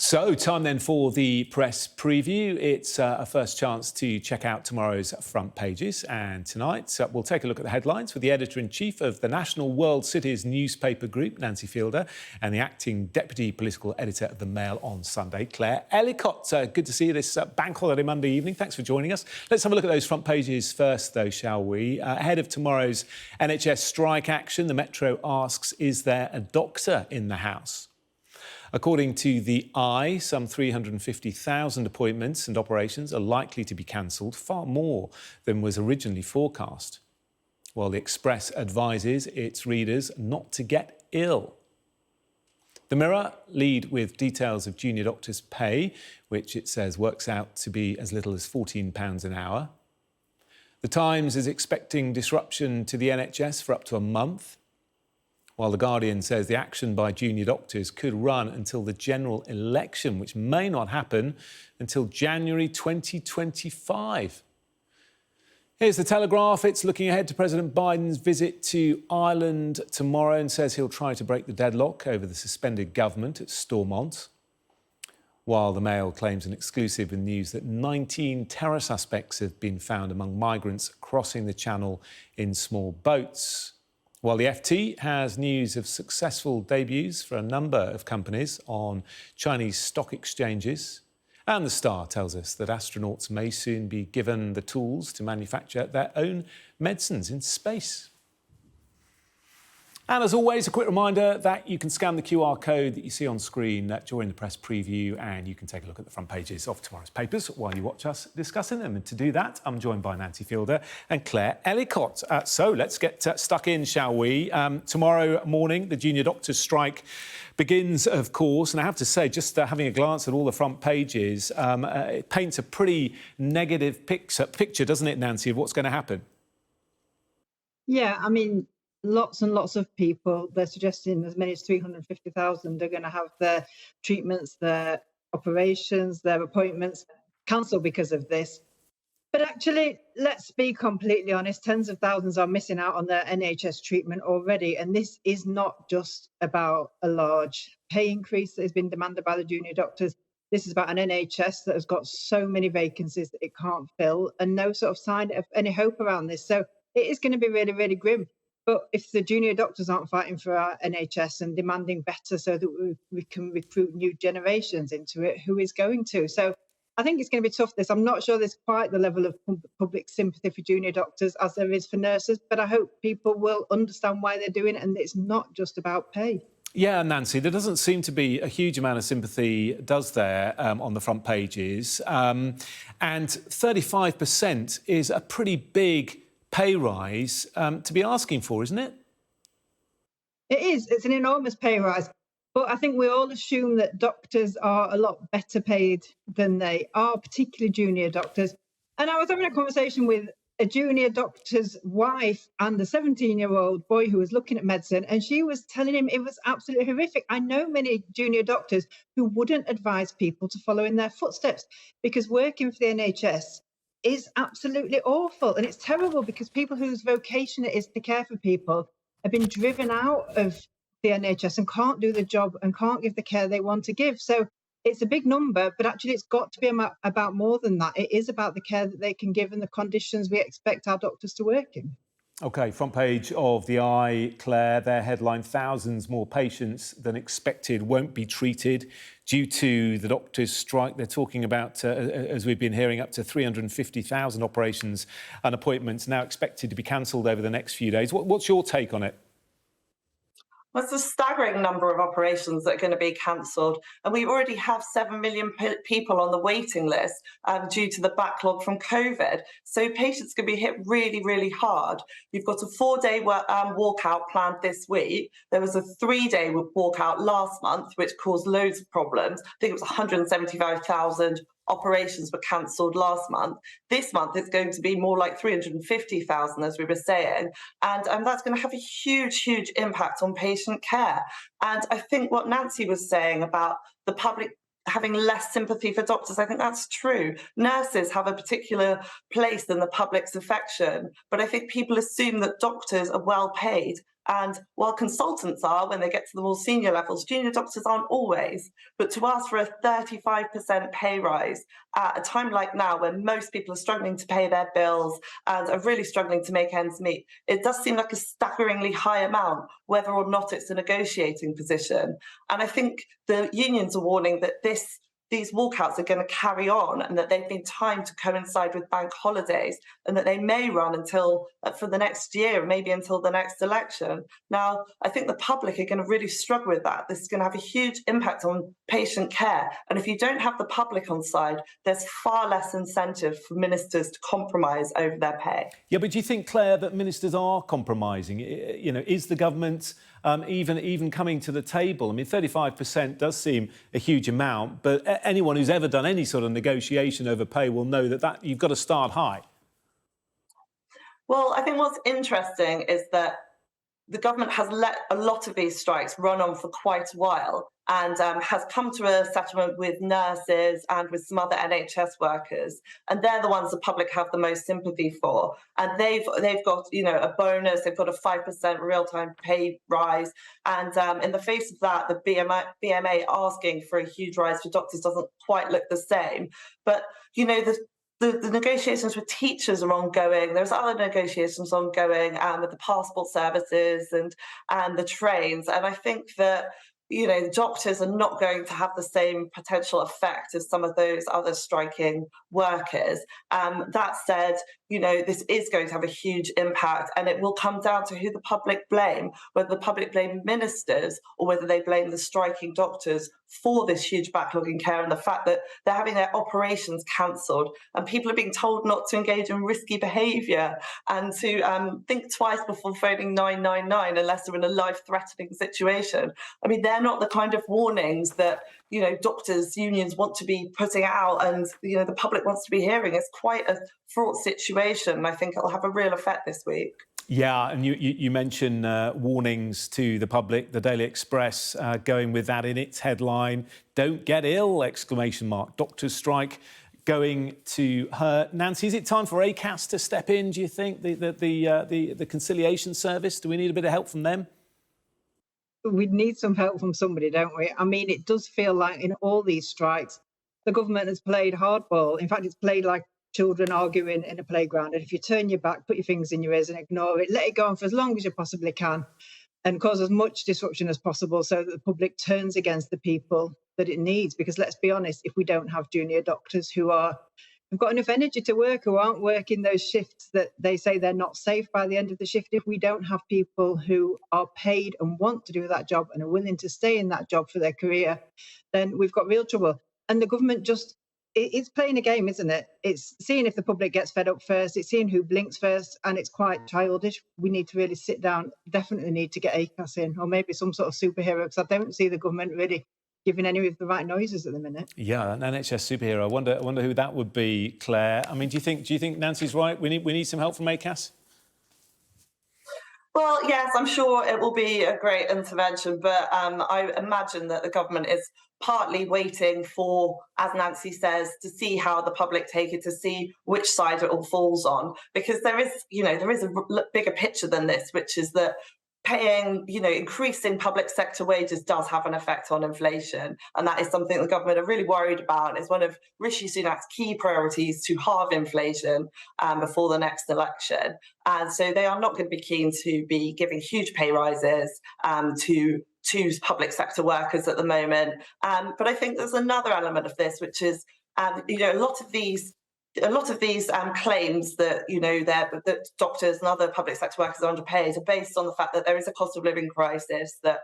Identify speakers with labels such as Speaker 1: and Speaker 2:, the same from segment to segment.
Speaker 1: So, time then for the press preview. It's a first chance to check out tomorrow's front pages. And tonight, we'll take a look at the headlines with the editor-in-chief of the National World Cities newspaper group, Nancy Fielder, and the acting deputy political editor of the Mail on Sunday, Claire Ellicott. Good to see you this bank holiday Monday evening. Thanks for joining us. Let's have a look at those front pages first, though, shall we? Ahead of tomorrow's NHS strike action, the Metro asks, is there a doctor in the house? According to the Eye, some 350,000 appointments and operations are likely to be cancelled, far more than was originally forecast. While the Express advises its readers not to get ill. The Mirror lead with details of junior doctors' pay, which it says works out to be as little as £14 an hour. The Times is expecting disruption to the NHS for up to a month. While The Guardian says the action by junior doctors could run until the general election, which may not happen until January 2025. Here's The Telegraph. It's looking ahead to President Biden's visit to Ireland tomorrow and says he'll try to break the deadlock over the suspended government at Stormont. While the Mail claims an exclusive with news that 19 terror suspects have been found among migrants crossing the Channel in small boats. While the FT has news of successful debuts for a number of companies on Chinese stock exchanges. And The Star tells us that astronauts may soon be given the tools to manufacture their own medicines in space. And as always, a quick reminder that you can scan the QR code that you see on screen during the press preview, and you can take a look at the front pages of tomorrow's papers while you watch us discussing them. And to do that, I'm joined by Nancy Fielder and Claire Ellicott. So let's get stuck in, shall we? Tomorrow morning, the junior doctors' strike begins, of course. And I have to say, just having a glance at all the front pages, it paints a pretty negative picture, doesn't it, Nancy, of what's going to happen?
Speaker 2: Yeah, I mean, lots and lots of people, they're suggesting as many as 350,000 are going to have their treatments, their operations, their appointments cancelled because of this. But actually, let's be completely honest, tens of thousands are missing out on their NHS treatment already. And this is not just about a large pay increase that has been demanded by the junior doctors. This is about an NHS that has got so many vacancies that it can't fill and no sort of sign of any hope around this. So it is going to be really, really grim. But if the junior doctors aren't fighting for our NHS and demanding better so that we can recruit new generations into it, who is going to? So I think it's going to be tough, this. I'm not sure there's quite the level of public sympathy for junior doctors as there is for nurses, but I hope people will understand why they're doing it, and it's not just about pay.
Speaker 1: Yeah, Nancy, there doesn't seem to be a huge amount of sympathy, does there, on the front pages? And 35% is a pretty big pay rise to be asking for, isn't it?
Speaker 2: It is. It's an enormous pay rise. But I think we all assume that doctors are a lot better paid than they are, particularly junior doctors. And I was having a conversation with a junior doctor's wife and a 17-year-old boy who was looking at medicine, and she was telling him it was absolutely horrific. I know many junior doctors who wouldn't advise people to follow in their footsteps because working for the NHS is absolutely awful. And it's terrible because people whose vocation it is to care for people have been driven out of the NHS and can't do the job and can't give the care they want to give. So it's a big number, but actually it's got to be about more than that. It is about the care that they can give and the conditions we expect our doctors to work in.
Speaker 1: OK, front page of the Eye, Claire, their headline, thousands more patients than expected won't be treated due to the doctors' strike. They're talking about, as we've been hearing, up to 350,000 operations and appointments now expected to be cancelled over the next few days. What's your take on it?
Speaker 3: Well, it's a staggering number of operations that are going to be cancelled. And we already have 7 million people on the waiting list due to the backlog from COVID. So patients can be hit really, really hard. You've got a 4-day walkout planned this week. There was a 3-day walkout last month, which caused loads of problems. I think it was 175,000 operations were cancelled last month. This month it's going to be more like 350,000, as we were saying, and that's going to have a huge, huge impact on patient care. And I think what Nancy was saying about the public having less sympathy for doctors, I think that's true. Nurses have a particular place in the public's affection, but I think people assume that doctors are well paid. And while consultants are when they get to the more senior levels, junior doctors aren't always. But to ask for a 35% pay rise at a time like now when most people are struggling to pay their bills and are really struggling to make ends meet, it does seem like a staggeringly high amount, whether or not it's a negotiating position. And I think the unions are warning that these walkouts are going to carry on and that they've been timed to coincide with bank holidays and that they may run until for the next year, maybe until the next election. Now, I think the public are going to really struggle with that. This is going to have a huge impact on patient care. And if you don't have the public on side, there's far less incentive for ministers to compromise over their pay.
Speaker 1: Yeah, but do you think, Claire, that ministers are compromising? You know, is the government even coming to the table? I mean, 35% does seem a huge amount, but anyone who's ever done any sort of negotiation over pay will know that you've got to start high.
Speaker 3: Well, I think what's interesting is that the government has let a lot of these strikes run on for quite a while and has come to a settlement with nurses and with some other NHS workers, and they're the ones the public have the most sympathy for. And they've got, you know, a bonus, they've got a 5% real-time pay rise, and in the face of that, the BMA asking for a huge rise for doctors doesn't quite look the same. But you know, the negotiations with teachers are ongoing. There's other negotiations ongoing with the passport services and the trains. And I think that, you know, doctors are not going to have the same potential effect as some of those other striking workers. That said, you know, this is going to have a huge impact, and it will come down to who the public blame, whether the public blame ministers or whether they blame the striking doctors for this huge backlog in care and the fact that they're having their operations cancelled and people are being told not to engage in risky behaviour and to think twice before phoning 999 unless they're in a life-threatening situation. I mean, they're not the kind of warnings that, you know, doctors' unions want to be putting out and, you know, the public wants to be hearing. It's quite a fraught situation. I think it'll have a real effect this week.
Speaker 1: Yeah, and you mentioned warnings to the public. The Daily Express going with that in its headline. Don't get ill! Exclamation mark. Doctors' strike going to hurt. Nancy, is it time for ACAS to step in? Do you think the conciliation service? Do we need a bit of help from them?
Speaker 2: We need some help from somebody, don't we? I mean, it does feel like in all these strikes, the government has played hardball. In fact, it's played like children arguing in a playground. And if you turn your back, put your fingers in your ears and ignore it, let it go on for as long as you possibly can and cause as much disruption as possible so that the public turns against the people that it needs. Because let's be honest, if we don't have junior doctors who've got enough energy to work, who aren't working those shifts that they say they're not safe by the end of the shift, if we don't have people who are paid and want to do that job and are willing to stay in that job for their career, then we've got real trouble. And the government it's playing a game, isn't it? It's seeing if the public gets fed up first, it's seeing who blinks first, and it's quite childish. We need to really sit down, definitely need to get ACAS in, or maybe some sort of superhero, because I don't see the government really giving any of the right noises at the minute.
Speaker 1: Yeah, an NHS superhero. I wonder who that would be, Claire. I mean, do you think Nancy's right? We need some help from ACAS?
Speaker 3: Well, yes, I'm sure it will be a great intervention, but I imagine that the government is partly waiting for, as Nancy says, to see how the public take it, to see which side it all falls on, because there is a bigger picture than this, which is that paying, increasing public sector wages does have an effect on inflation. And that is something the government are really worried about. It's one of Rishi Sunak's key priorities to halve inflation before the next election. And so they are not going to be keen to be giving huge pay rises to public sector workers at the moment. But I think there's another element of this, which is, a lot of these claims that that doctors and other public sector workers are underpaid are based on the fact that there is a cost of living crisis, that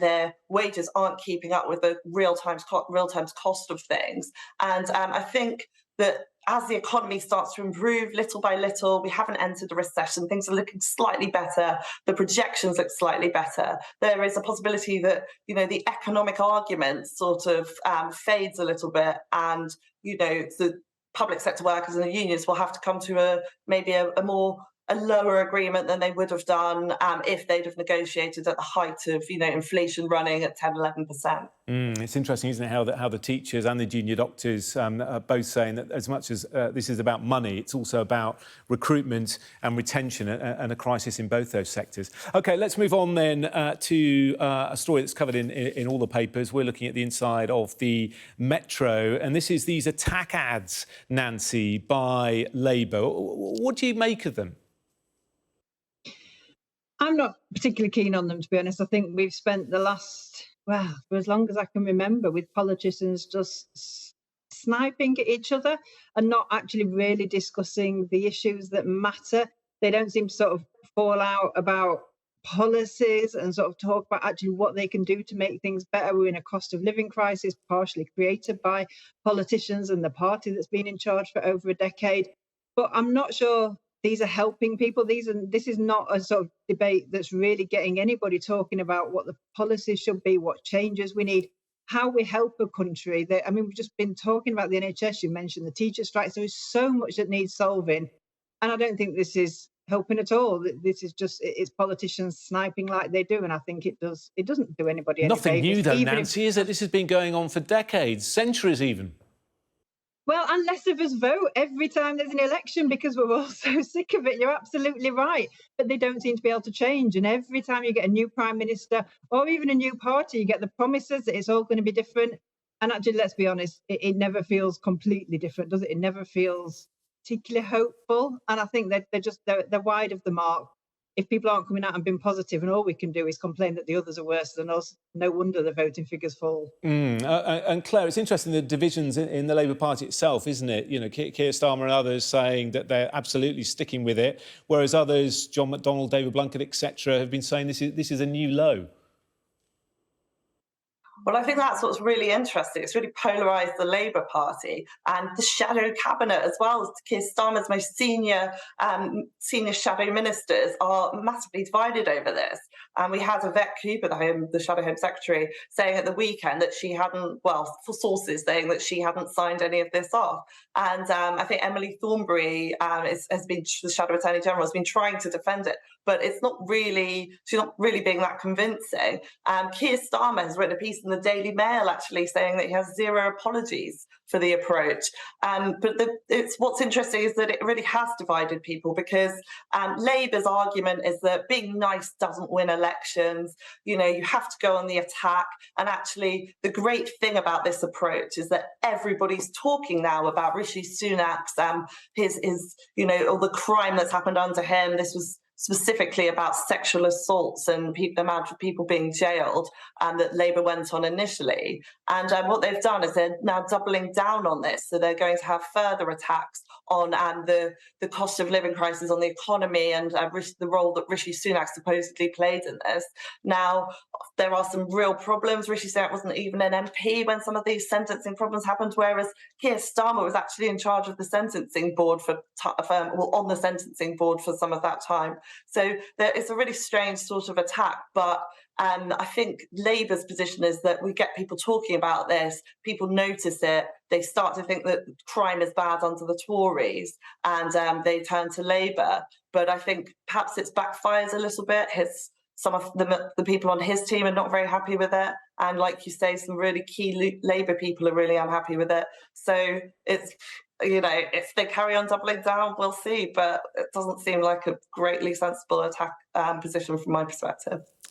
Speaker 3: their wages aren't keeping up with the real time cost of things. And I think that as the economy starts to improve little by little, we haven't entered a recession, things are looking slightly better, the projections look slightly better, there is a possibility that the economic argument sort of fades a little bit, and the public sector workers and the unions will have to come to maybe a more a lower agreement than they would have done if they'd have negotiated at the height of, inflation running at 10, 11%.
Speaker 1: It's interesting, isn't it, how the teachers and the junior doctors are both saying that as much as this is about money, it's also about recruitment and retention and a crisis in both those sectors. OK, let's move on then to a story that's covered in all the papers. We're looking at the inside of the Metro, and this is these attack ads, Nancy, by Labour. What do you make of them?
Speaker 2: I'm not particularly keen on them, to be honest. I think we've spent the last, for as long as I can remember, with politicians just sniping at each other and not actually really discussing the issues that matter. They don't seem to sort of fall out about policies and sort of talk about actually what they can do to make things better. We're in a cost of living crisis, partially created by politicians and the party that's been in charge for over a decade. But I'm not sure these are helping people. This is not a sort of debate that's really getting anybody talking about what the policies should be, what changes we need, how we help a country. We've just been talking about the NHS. You mentioned the teacher strikes. There is so much that needs solving. And I don't think this is helping at all. This is just, it's politicians sniping like they do. And I think it doesn't do anybody any
Speaker 1: Nothing
Speaker 2: favours.
Speaker 1: new though, Nancy, is it? This has been going on for decades, centuries even.
Speaker 2: Well, and less of us vote every time there's an election because we're all so sick of it. You're absolutely right. But they don't seem to be able to change. And every time you get a new prime minister or even a new party, you get the promises that it's all going to be different. And actually, let's be honest, it never feels completely different, does it? It never feels particularly hopeful. And I think that they're wide of the mark. If people aren't coming out and being positive and all we can do is complain that the others are worse than us, no wonder the voting figures fall.
Speaker 1: And Claire, it's interesting, the divisions in the Labour Party itself, isn't it? Keir Starmer and others saying that they're absolutely sticking with it, whereas others, John McDonnell, David Blunkett, etc., have been saying this is a new low.
Speaker 3: Well, I think that's what's really interesting. It's really polarised the Labour Party and the shadow cabinet as well. Keir Starmer's most senior shadow ministers are massively divided over this. And we had Yvette Cooper, the Shadow Home Secretary, saying at the weekend that she hadn't, for sources saying that she hadn't signed any of this off. And I think Emily Thornberry has been, the Shadow Attorney General, has been trying to defend it, but she's not really being that convincing. Keir Starmer has written a piece in the Daily Mail actually saying that he has zero apologies for the approach. But what's interesting is that it really has divided people because Labour's argument is that being nice doesn't win elections. You have to go on the attack. And actually, the great thing about this approach is that everybody's talking now about Rishi Sunak's all the crime that's happened under him. This was specifically about sexual assaults and the amount of people being jailed that Labour went on initially. And what they've done is they're now doubling down on this. So they're going to have further attacks on the cost of living crisis, on the economy, and the role that Rishi Sunak supposedly played in this. Now, there are some real problems. Rishi Sunak wasn't even an MP when some of these sentencing problems happened, whereas Keir Starmer was actually in charge of the sentencing board on the sentencing board for some of that time. So it's a really strange sort of attack, but I think Labour's position is that we get people talking about this, people notice it, they start to think that crime is bad under the Tories, and they turn to Labour. But I think perhaps it's backfires a little bit. Some of the people on his team are not very happy with it. And like you say, some really key Labour people are really unhappy with it. So it's, if they carry on doubling down, we'll see. But it doesn't seem like a greatly sensible attack position from my perspective.